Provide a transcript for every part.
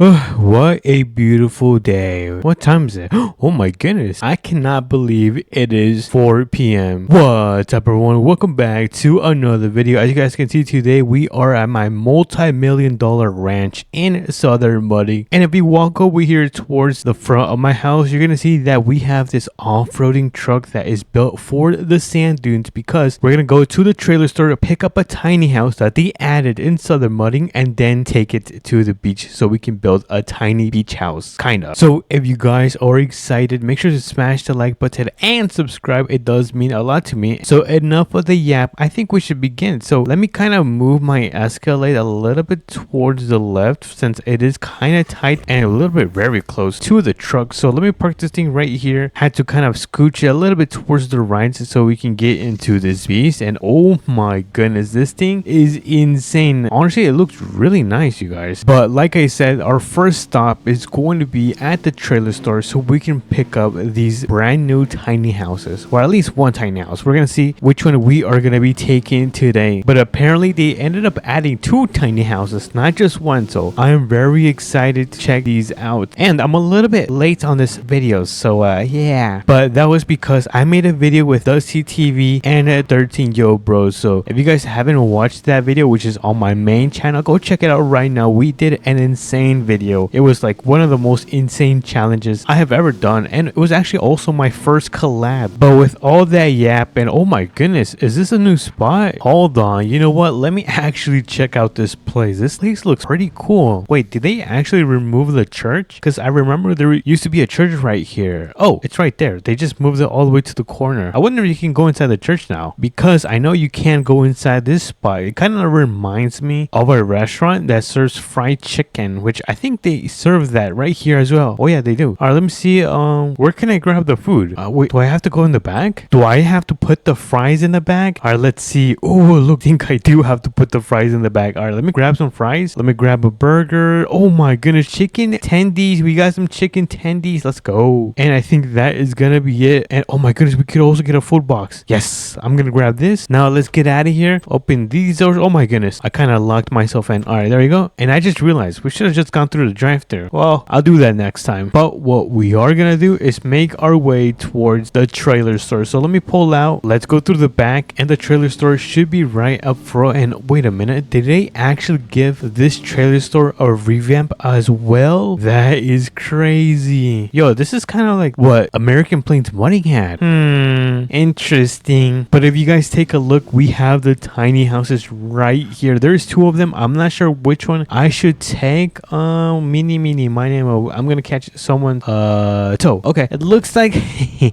What a beautiful day. What time is it? Oh my goodness. I cannot believe it is 4 p.m. What's up, everyone? Welcome back to another video. As you guys can see today, we are at my multi-million-dollar ranch in Southern Muddy. And if you walk over here towards the front of my house, you're going to see that we have this off-roading truck that is built for the sand dunes because we're going to go to the trailer store to pick up a tiny house that they added in Southern Muddy and then take it to the beach so we can build a tiny beach house, kinda. So if you guys are excited, make sure to smash the like button and subscribe. It does mean a lot to me. So enough of the yap, I think we should begin. So let me kind of move my Escalade a little bit towards the left since it is kind of tight and a little bit very close to the truck. So let me park this thing right here. Had to kind of scooch it a little bit towards the right so we can get into this beast. And oh my goodness, this thing is insane. Honestly, it looks really nice, you guys. But like I said, our first stop is going to be at the trailer store so we can pick up these brand new tiny houses, or at least one tiny house. We're gonna see which one we are gonna be taking today, but apparently they ended up adding two tiny houses, not just one. So I am very excited to check these out, and I'm a little bit late on this video, so yeah, but that was because I made a video with Dusty TV and 13 Yo Bros. So if you guys haven't watched that video, which is on my main channel, go check it out right now. We did an insane video. It was like one of the most insane challenges I have ever done, and it was actually also my first collab. But with all that yap, and oh my goodness, is this a new spot? Hold on, you know what, let me actually check out this place. This place looks pretty cool. Wait, did they actually remove the church? Because I remember there used to be a church right here. Oh, it's right there. They just moved it all the way to the corner. I wonder if you can go inside the church now, because I know you can't go inside this spot. It kind of reminds me of a restaurant that serves fried chicken, which I think they serve that right here as well. Oh yeah, they do. All right, let me see. Where can I grab the food? Wait, do I have to go in the bag? Do I have to put the fries in the bag? All right, let's see. Oh, look, I think I do have to put the fries in the bag. All right, let me grab some fries. Let me grab a burger. Oh my goodness, chicken tendies. We got some chicken tendies. Let's go. And I think that is gonna be it. And oh my goodness, we could also get a food box. Yes, I'm gonna grab this. Now let's get out of here. Open these doors. Oh my goodness, I kind of locked myself in. All right, there you go. And I just realized we should have just gone through the drive-thru. Well, I'll do that next time. But what we are gonna do is make our way towards the trailer store. So let me pull out. Let's go through the back, and the trailer store should be right up front. And wait a minute, did they actually give this trailer store a revamp as well? That is crazy. Yo, this is kind of like what American Plains Mudding had. Interesting. But if you guys take a look, we have the tiny houses right here. There's two of them. I'm not sure which one I should take. Mini, my name. I'm gonna catch someone. Toe. Okay, it looks like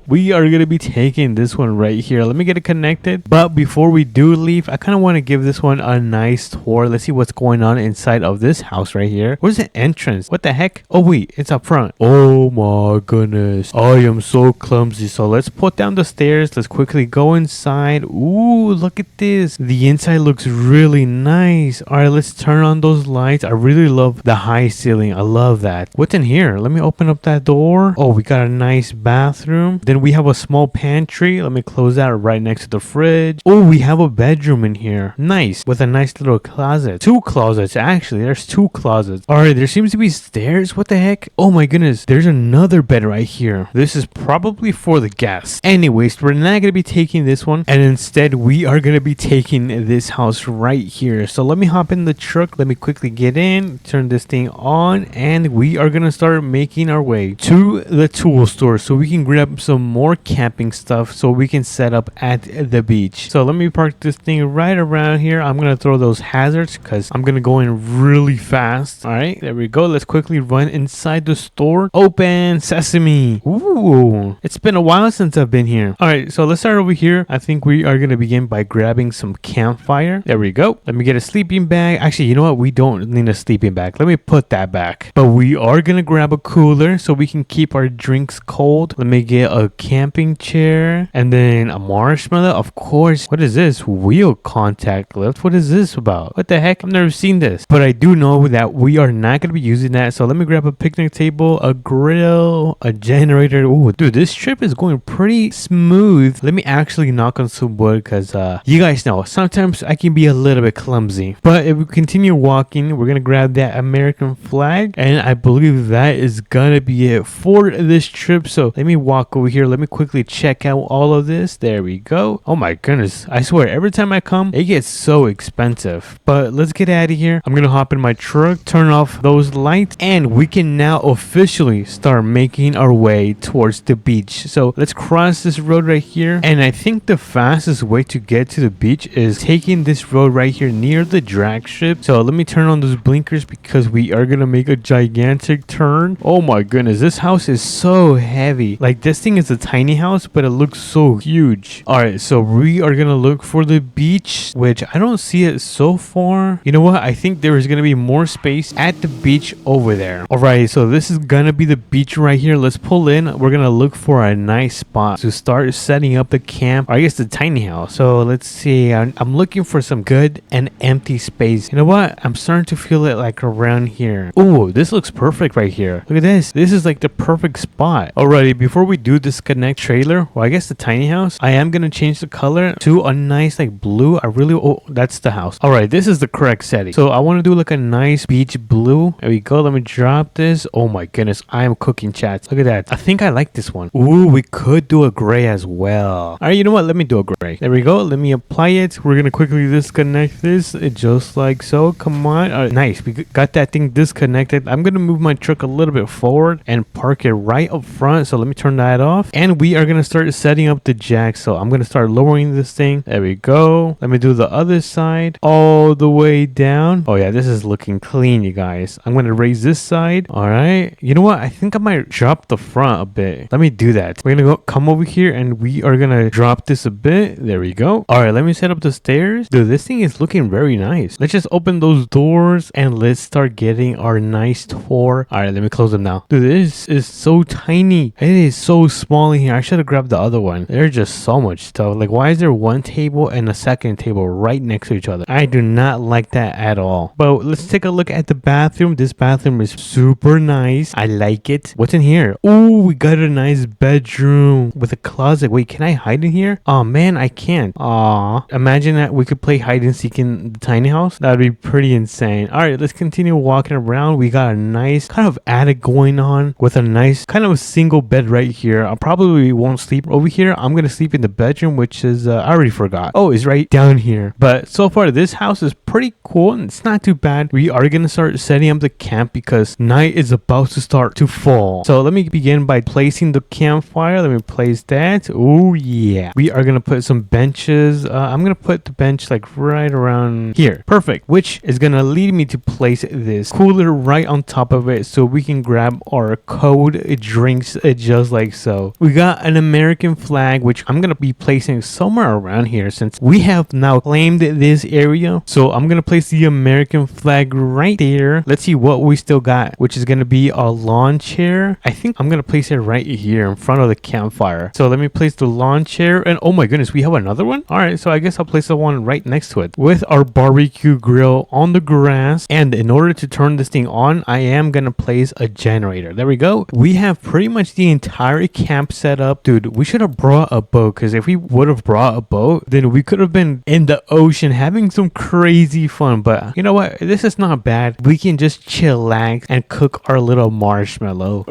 we are gonna be taking this one right here. Let me get it connected. But before we do leave, I kind of want to give this one a nice tour. Let's see what's going on inside of this house right here. Where's the entrance? What the heck? Oh wait, it's up front. Oh my goodness, I am so clumsy. So let's put down the stairs. Let's quickly go inside. Ooh, look at this. The inside looks really nice. All right, let's turn on those lights. I really love the high ceiling. I love that. What's in here? Let me open up that door. Oh, we got a nice bathroom. Then we have a small pantry. Let me close that right next to the fridge. Oh, we have a bedroom in here. Nice. With a nice little closet. Two closets, actually. There's two closets. All right, there seems to be stairs. What the heck? Oh my goodness. There's another bed right here. This is probably for the guests. Anyways, we're not going to be taking this one. And instead, we are going to be taking this house right here. So let me hop in the truck. Let me quickly get in. Turn this thing on. And we are going to start making our way to the tool store so we can grab some more camping stuff so we can set up at the beach. So let me park this thing right around here. I'm going to throw those hazards because I'm going to go in really fast. All right, there we go. Let's quickly run inside the store. Open sesame. Ooh, it's been a while since I've been here. All right, so let's start over here. I think we are going to begin by grabbing some campfire. There we go. Let me get a sleeping bag. Actually, you know what? We don't need a sleeping bag. Let me put that back. But we are going to grab a cooler so we can keep our drinks cold. Let me get a camping chair and then a marshmallow. Of course. What is this? Wheel contact lift. What is this about? What the heck? I've never seen this. But I do know that we are not going to be using that. So let me grab a picnic table, a grill, a generator. Oh, dude, this trip is going pretty smooth. Let me actually knock on some wood because you guys know sometimes I can be a little bit clumsy. But if we continue walking, we're going to grab that American flag. And I believe that is gonna be it for this trip. So let me walk over here. Let me quickly check out all of this. There we go. Oh my goodness. I swear, every time I come, it gets so expensive. But let's get out of here. I'm gonna hop in my truck, turn off those lights, and we can now officially start making our way towards the beach. So let's cross this road right here. And I think the fastest way to get to the beach is taking this road right here near the drag strip. So let me turn on those blinkers because we are gonna make a gigantic turn. Oh my goodness, this house is so heavy. Like, this thing is a tiny house, but it looks so huge. All right, so we are gonna look for the beach, which I don't see it so far. You know what? I think there is gonna be more space at the beach over there. All right, so this is gonna be the beach right here. Let's pull in. We're gonna look for a nice spot to start setting up the camp, or I guess the tiny house. So let's see. I'm looking for some good and empty space. You know what? I'm starting to feel it like around here. Oh, this looks perfect right here. Look at this. This is like the perfect spot. Alrighty, before we do disconnect trailer, well, I guess the tiny house, I am gonna change the color to a nice like blue. Oh, that's the house. All right, this is the correct setting. So I want to do like a nice beach blue. There we go. Let me drop this. Oh my goodness, I am cooking, chats. Look at that. I think I like this one. Ooh, we could do a gray as well. All right, you know what? Let me do a gray. There we go. Let me apply it. We're gonna quickly disconnect this just like so. Come on. All right, nice. We got that thing disconnected. I'm gonna move my truck a little bit forward and park it right up front. So let me turn that off. And we are gonna start setting up the jack. So I'm gonna start lowering this thing. There we go. Let me do the other side all the way down. Oh yeah, this is looking clean, you guys. I'm gonna raise this side. All right. You know what? I think I might drop the front a bit. Let me do that. We're gonna come over here and we are gonna drop this a bit. There we go. All right, let me set up the stairs. Dude, this thing is looking very nice. Let's just open those doors and let's start getting our nice tour. All right, let me close them now. Dude, this is so tiny. It is so small in here. I should have grabbed the other one. There's just so much stuff. Like, why is there one table and a second table right next to each other? I do not like that at all. But let's take a look at the bathroom. This bathroom is super nice. I like it. What's in here? Oh, we got a nice bedroom with a closet. Wait, can I hide in here? Oh man, I can't. Aw. Imagine that we could play hide and seek in the tiny house. That would be pretty insane. All right, let's continue walking around. We got a nice kind of attic going on with a nice kind of single bed right here. I probably won't sleep over here. I'm gonna sleep in the bedroom, which is I already forgot. Oh, it's right down here. But so far this house is pretty cool and it's not too bad. We are gonna start setting up the camp because night is about to start to fall. So let me begin by placing the campfire. Let me place that. Oh yeah, we are gonna put some benches. I'm gonna put the bench like right around here. Perfect. Which is gonna lead me to place this cooler right on top of it so we can grab our cold drinks just like so. We got an American flag, which I'm gonna be placing somewhere around here since we have now claimed this area. So I'm gonna place the American flag right there. Let's see what we still got, which is gonna be a lawn chair. I think I'm gonna place it right here in front of the campfire. So let me place the lawn chair, and oh my goodness, we have another one. All right, so I guess I'll place the one right next to it with our barbecue grill on the grass. And in order to turn this thing on, I am gonna place a generator. There we go. We have pretty much the entire camp set up. Dude, we should have brought a boat, because if we would have brought a boat, then we could have been in the ocean having some crazy fun. But you know what? This is not bad. We can just chillax and cook our little marshmallow.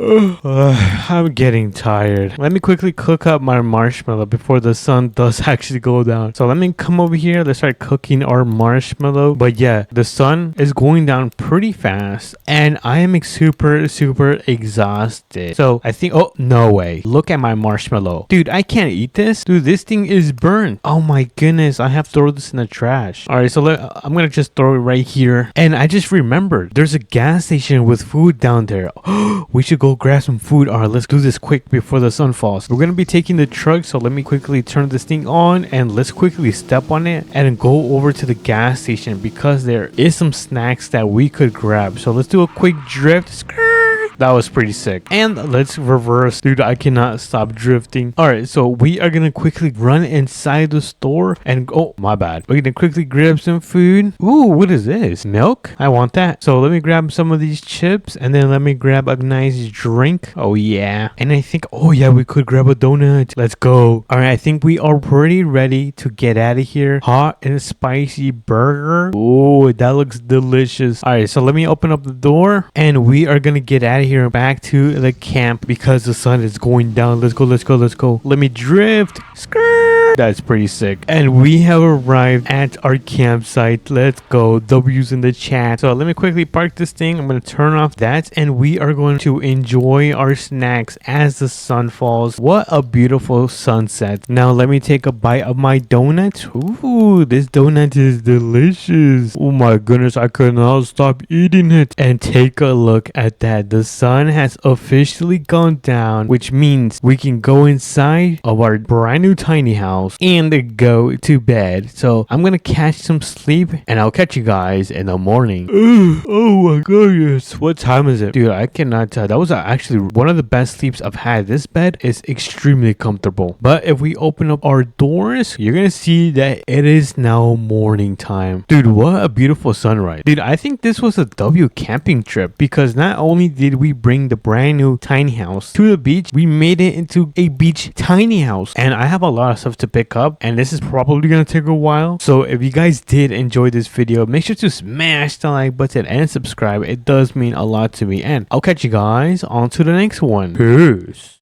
I'm getting tired. Let me quickly cook up my marshmallow before the sun does actually go down. So let me come over here. Let's start cooking our marshmallow. But yeah, the sun is going down pretty fast and I am super exhausted. So I think, oh no way, look at my marshmallow. Dude, I can't eat this. Dude, this thing is burned. Oh my goodness, I have to throw this in the trash. All right, so I'm gonna just throw it right here. And I just remembered there's a gas station with food down there. We should go grab some food. All right, let's do this quick before the sun falls. We're gonna be taking the truck, so let me quickly turn this thing on and let's quickly step on it and go over to the gas station because there is some snacks that we could grab. So let's do a quick drift. Skirt. That was pretty sick. And let's reverse. Dude, I cannot stop drifting. Alright, so we are gonna quickly run inside the store and oh, my bad. We're gonna quickly grab some food. Ooh, what is this? Milk? I want that. So let me grab some of these chips and then let me grab a nice drink. Oh yeah. And I think, oh yeah, we could grab a donut. Let's go. Alright, I think we are pretty ready to get out of here. Hot and spicy burger. Oh, that looks delicious. Alright, so let me open up the door and we are gonna get out of here and back to the camp because the sun is going down. Let's go, let's go, let's go. Let me drift. Skirt. That's pretty sick. And we have arrived at our campsite. Let's go. W's in the chat. So let me quickly park this thing. I'm gonna turn off that and we are going to enjoy our snacks as the sun falls. What a beautiful sunset. Now let me take a bite of my donut. Ooh, this donut is delicious. Oh my goodness, I could not stop eating it. And take a look at that. The sun has officially gone down, which means we can go inside of our brand new tiny house and go to bed. So I'm gonna catch some sleep and I'll catch you guys in the morning. Oh my goodness, what time is it? Dude, I cannot tell. That was actually one of the best sleeps I've had. This bed is extremely comfortable. But if we open up our doors, you're gonna see that it is now morning time. Dude, what a beautiful sunrise. Dude, I think this was a W camping trip because not only did we bring the brand new tiny house to the beach, we made it into a beach tiny house. And I have a lot of stuff to pick up and this is probably gonna take a while. So if you guys did enjoy this video, make sure to smash the like button and subscribe. It does mean a lot to me. And I'll catch you guys on to the next one. Peace.